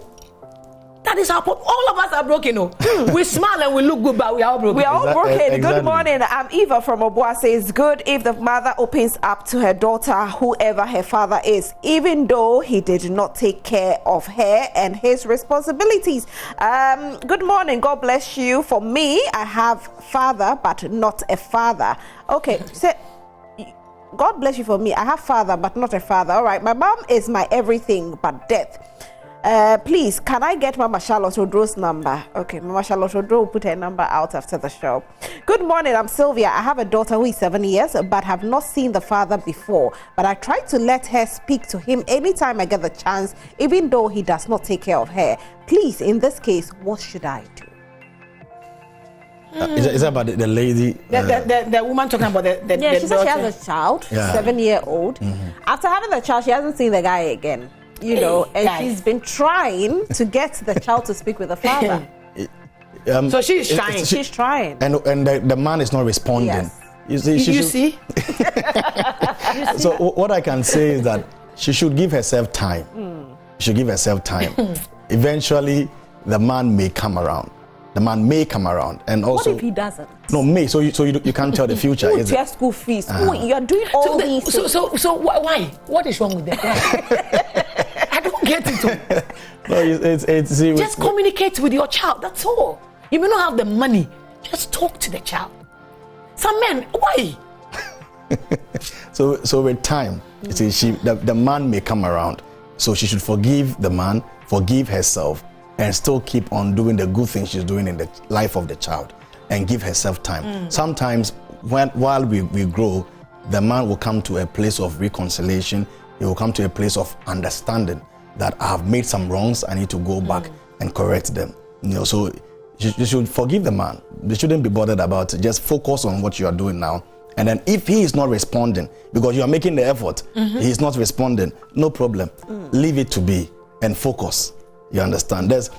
Speaker 2: That is our problem. All of us are broken. We smile and we look good, but we are all broken.
Speaker 1: We are all broken.
Speaker 3: Exactly.
Speaker 1: Good morning. I'm Eva from Obua. Says good if the mother opens up to her daughter, whoever her father is, even though he did not take care of her and his responsibilities. Good morning. God bless you. For me, I have father, but not a father. Okay. So, God bless you. For me, I have father, but not a father. All right. My mom is my everything but death. Please, can I get Mama Charlotte Oduro's number? Okay, Mama Charlotte Oduro will put her number out after the show. Good morning, I'm Sylvia. I have a daughter who is 7 years, but have not seen the father before. But I try to let her speak to him anytime I get the chance, even though he does not take care of her. Please, in this case, what should I do?
Speaker 3: Is that about the lady?
Speaker 2: The woman talking about the
Speaker 1: Yeah, she said she
Speaker 2: daughter.
Speaker 1: has a child, 7-year-old.
Speaker 3: Mm-hmm.
Speaker 1: After having the child, she hasn't seen the guy again. You know, and
Speaker 2: guys.
Speaker 1: she's been trying to get the child to speak with the father.
Speaker 2: So she's trying.
Speaker 1: She's trying.
Speaker 3: And the man is not responding.
Speaker 1: Yes.
Speaker 3: You see,
Speaker 2: You see?
Speaker 3: So what I can say is that she should give herself time. She should give herself time. Eventually, the man may come around. The man may come around, and also.
Speaker 1: What if he doesn't?
Speaker 3: No, may. So you can't tell the future,
Speaker 1: Who
Speaker 3: is
Speaker 1: pay
Speaker 3: it?
Speaker 1: school fees? You are doing all these things.
Speaker 2: So why? What is wrong with that? I don't get it.
Speaker 3: No, it's
Speaker 2: Just communicate with your child. That's all. You may not have the money. Just talk to the child. Some men, why?
Speaker 3: So with time, you see, the man may come around. So she should forgive the man, forgive herself, and still keep on doing the good things she's doing in the life of the child, and give herself time. Sometimes while we grow, the man will come to a place of reconciliation. He will come to a place of understanding that I have made some wrongs. I need to go back and correct them. So you should forgive the man. You shouldn't be bothered about it. Just focus on what you are doing now. And then if he is not responding, because you are making the effort, he is not responding, no problem. Leave it to be and focus. You understand? There's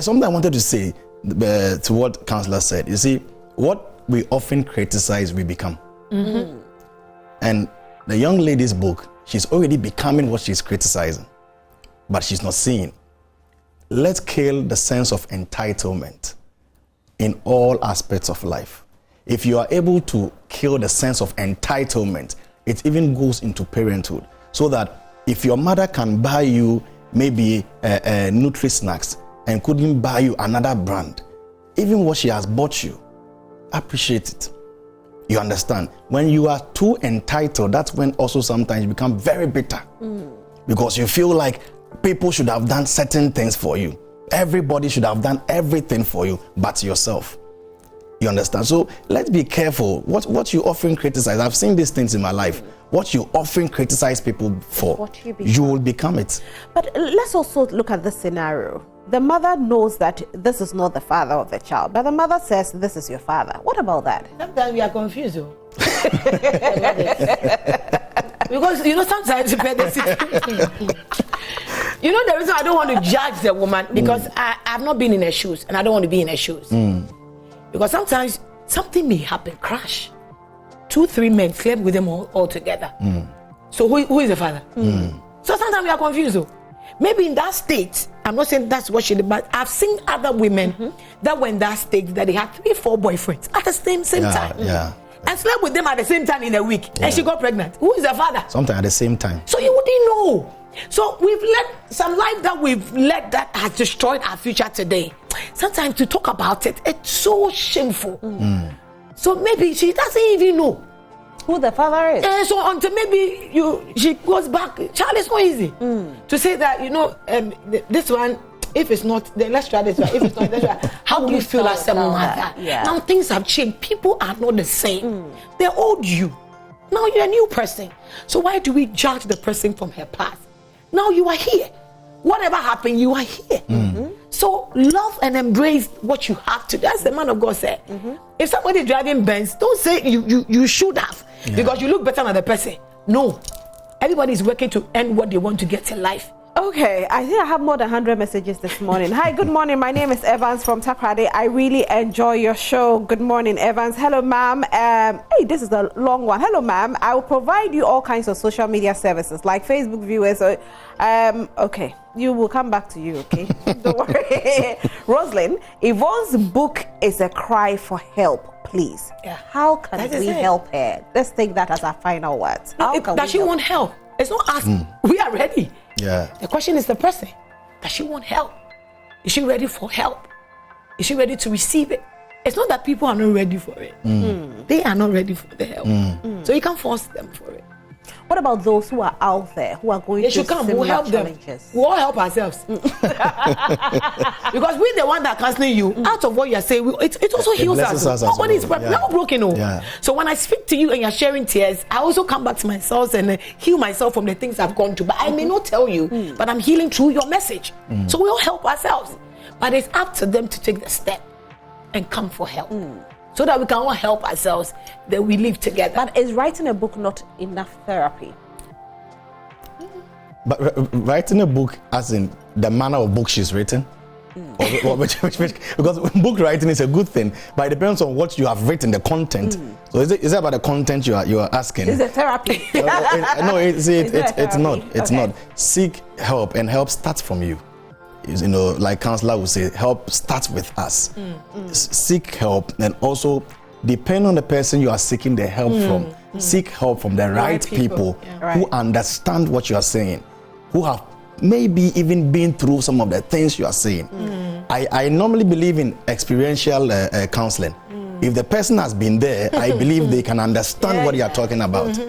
Speaker 3: something I wanted to say to what Counselor said. You see, what we often criticize, we become. And the young lady's book, she's already becoming what she's criticizing, but she's not seeing. Let's kill the sense of entitlement in all aspects of life. If you are able to kill the sense of entitlement, it even goes into parenthood. So that if your mother can buy you maybe Nutri Snacks and couldn't buy you another brand, even what she has bought you, appreciate it. You understand? When you are too entitled, that's when also sometimes you become very bitter. Because you feel like people should have done certain things for you. Everybody should have done everything for you but yourself. You understand? So let's be careful. What you often criticize, I've seen these things in my life. What you often criticize people for, you will become it.
Speaker 1: But let's also look at this scenario. The mother knows that this is not the father of the child, but the mother says this is your father. What about that?
Speaker 2: Sometimes we are confused. Because, sometimes you pay the the reason I don't want to judge the woman, because I've not been in her shoes, and I don't want to be in her shoes. Because sometimes something may happen, crash. 2-3 men slept with them all together. So who is the father? So sometimes we are confused. Maybe in that state, I'm not saying that's what she did, but I've seen other women that were in that state that they had 3-4 boyfriends at the same time. And slept with them at the same time in a week. And she got pregnant. Who is the father?
Speaker 3: Sometimes at the same time.
Speaker 2: So you wouldn't know. So we've let some life that we've let that has destroyed our future today. Sometimes to talk about it, it's so shameful. So maybe she doesn't even know
Speaker 1: who the father is.
Speaker 2: And so until maybe she goes back. Child, it's not easy to say that, this one, if it's not, then let's try this one. If it's not this one, how do you feel as a mother? Now things have changed. People are not the same. They owed you. Now you're a new person. So why do we judge the person from her past? Now you are here. Whatever happened, you are here. So love and embrace what you have to. That's the man of God said. If somebody is driving Benz, don't say you should have because you look better than the person. No. Everybody is working to end what they want to get in life.
Speaker 1: Okay, I think I have more than 100 messages this morning. Hi, good morning. My name is Evans from Takrade. I really enjoy your show. Good morning, Evans. Hello, ma'am. Hey, this is a long one. Hello, ma'am. I will provide you all kinds of social media services like Facebook viewers. Okay, you will come back to you, okay? Don't worry. Rosalind, Yvonne's book is a cry for help. Please.
Speaker 2: Yeah.
Speaker 1: How can we help her? Let's take that as our final words.
Speaker 2: Does she want help? It's not us. We are ready.
Speaker 3: Yeah.
Speaker 2: The question is the person. Does she want help? Is she ready for help? Is she ready to receive it? It's not that people are not ready for it. They are not ready for the help. So you can't force them for it.
Speaker 1: What about those who are out there who are going through similar challenges?
Speaker 2: We all help ourselves. Because we're the one that counseling you. Out of what you are saying, it also heals us. Nobody is never broken. So when I speak to you and you're sharing tears, I also come back to myself and heal myself from the things I've gone through. But I may not tell you, but I'm healing through your message. So we all help ourselves. But it's up to them to take the step and come for help. So that we can all help ourselves, that we live together.
Speaker 1: But is writing a book not enough therapy?
Speaker 3: But writing a book, as in the manner of book she's written, because book writing is a good thing, but it depends on what you have written, the content. So is it about the content you are asking?
Speaker 1: Is it therapy?
Speaker 3: No, it's not. It's
Speaker 1: Okay.
Speaker 3: not. Seek help, and help starts from you. You know, like counselor would say, help starts with us. Seek help, and also depend on the person you are seeking the help from. Seek help from the right people who understand what you are saying, who have maybe even been through some of the things you are saying. I normally believe in experiential counseling. If the person has been there, I believe they can understand what you are talking about.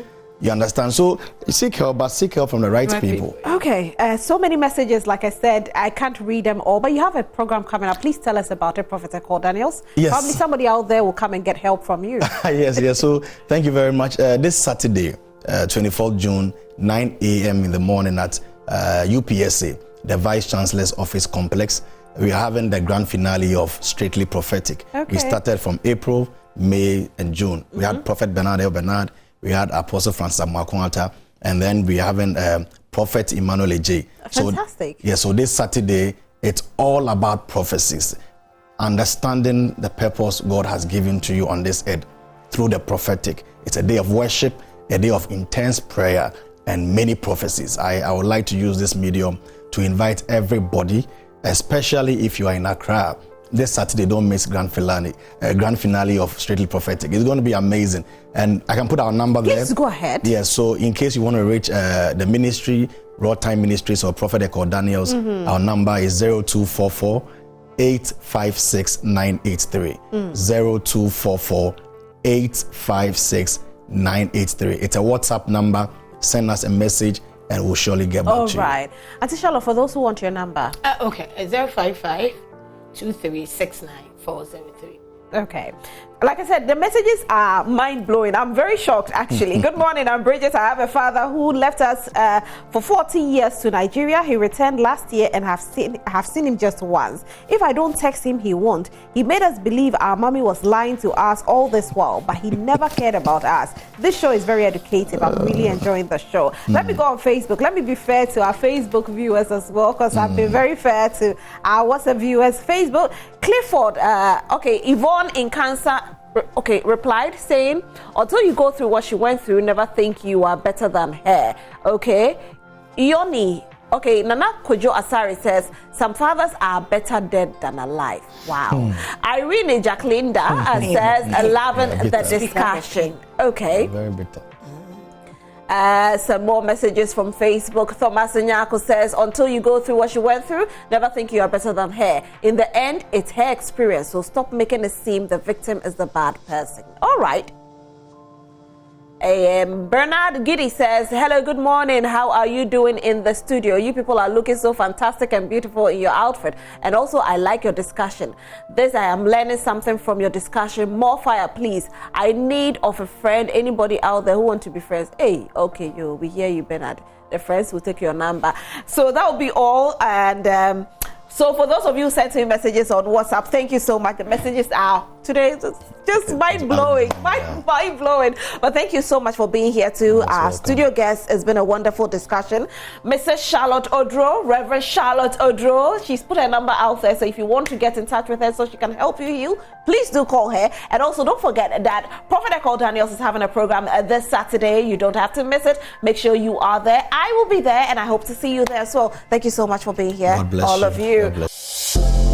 Speaker 3: You understand? So seek help, but seek help from the right people.
Speaker 1: Okay, so many messages. Like I said, I can't read them all, but you have a program coming up. Please tell us about it, Prophet Ekow Daniels.
Speaker 3: Yes.
Speaker 1: Probably somebody out there will come and get help from you.
Speaker 3: Yes. So thank you very much. This Saturday, 24th June, 9 a.m. in the morning at UPSA, the Vice Chancellor's Office Complex, we are having the grand finale of Strictly Prophetic. We started from April, May, and June. We had Prophet Bernard, we had Apostle Francis Amakwanta, and then we are having Prophet Emmanuel Ej.
Speaker 1: Fantastic.
Speaker 3: So this Saturday, it's all about prophecies, understanding the purpose God has given to you on this earth through the prophetic. It's a day of worship, a day of intense prayer, and many prophecies. I would like to use this medium to invite everybody, especially if you are in Accra. This Saturday, don't miss grand finale of Strictly Prophetic. It's going to be amazing. And I can put our number there.
Speaker 1: Yes, go ahead.
Speaker 3: Yes, so in case you want to reach the ministry, Raw Time Ministries or Prophet Ekow Daniels, our number is 0244 856 983. 0244 856 983. It's a WhatsApp number. Send us a message and we'll surely get back to you.
Speaker 1: All right. Auntie Charlotte, for those who want your number.
Speaker 2: Okay, 055 2369 403.
Speaker 1: Okay. Like I said, the messages are mind-blowing. I'm very shocked, actually. Good morning, I'm Bridget. I have a father who left us for 40 years to Nigeria. He returned last year and have seen him just once. If I don't text him, he won't. He made us believe our mommy was lying to us all this while, but he never cared about us. This show is very educative. I'm really enjoying the show. Let me go on Facebook. Let me be fair to our Facebook viewers as well, because I've been very fair to our WhatsApp viewers. Facebook, Clifford, Yvonne in Cancer, replied saying, until you go through what she went through, never think you are better than her. Ioni, Nana Kojo Asari says, some fathers are better dead than alive. Wow. Irene Jacqueline says, loving the discussion.
Speaker 3: Very bitter.
Speaker 1: Some more messages from Facebook. Thomas Nyako says, until you go through what she went through, never think you are better than her. In the end, it's her experience, so stop making it seem the victim is the bad person. All right. Bernard Giddy says, hello, good morning. How are you doing in the studio? You people are looking so fantastic and beautiful in your outfit. And also, I like your discussion. I am learning something from your discussion. More fire, please. I need of a friend, anybody out there who want to be friends. We hear you, Bernard. The friends will take your number. So that will be all. And So for those of you who sent me messages on WhatsApp, thank you so much. The messages are today just mind-blowing, mind-blowing. But thank you so much for being here too. Our studio guest, has been a wonderful discussion. Mrs. Charlotte Oduro, Reverend Charlotte Oduro. She's put her number out there, so if you want to get in touch with her so she can help you heal, please do call her. And also don't forget that Prophet Ekow Daniels is having a program this Saturday. You don't have to miss it. Make sure you are there. I will be there, and I hope to see you there as well. Thank you so much for being here.
Speaker 3: God bless
Speaker 1: all
Speaker 3: you.
Speaker 1: of you.
Speaker 3: God bless.